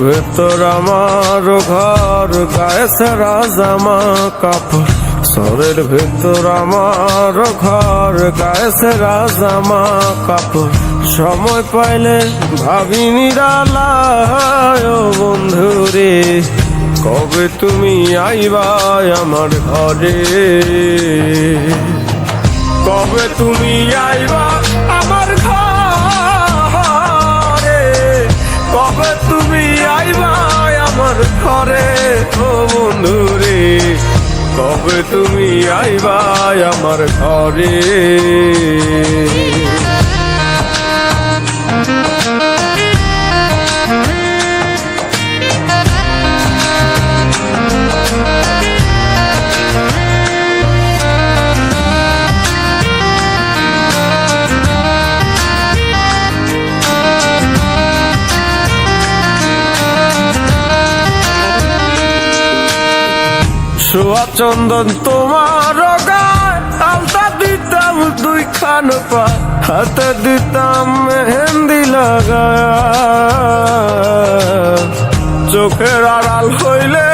ভেতর আমার ঘর, গায়ে সেরা জামা কাপড়। শহরের ভেতর আমার ঘর, গায়ে সেরা জামা কাপড়। সময় পাইলে ভাবি নিরালায় ও বন্ধুরে, কবে তুমি আইবা আমার ঘরে, কবে তুমি আইবা আমার ঘরে, কবে তুমি আইবা আমার ঘরে ও বন্ধুরে, কবে তুমি আইবা আমার ঘরে। সোয়া চন্দন তোমার গায়, আলতা দিতাম দুই খান পা, হাতে দিতাম মেহেন্দি লাগায়। চোখের আড়াল হইলে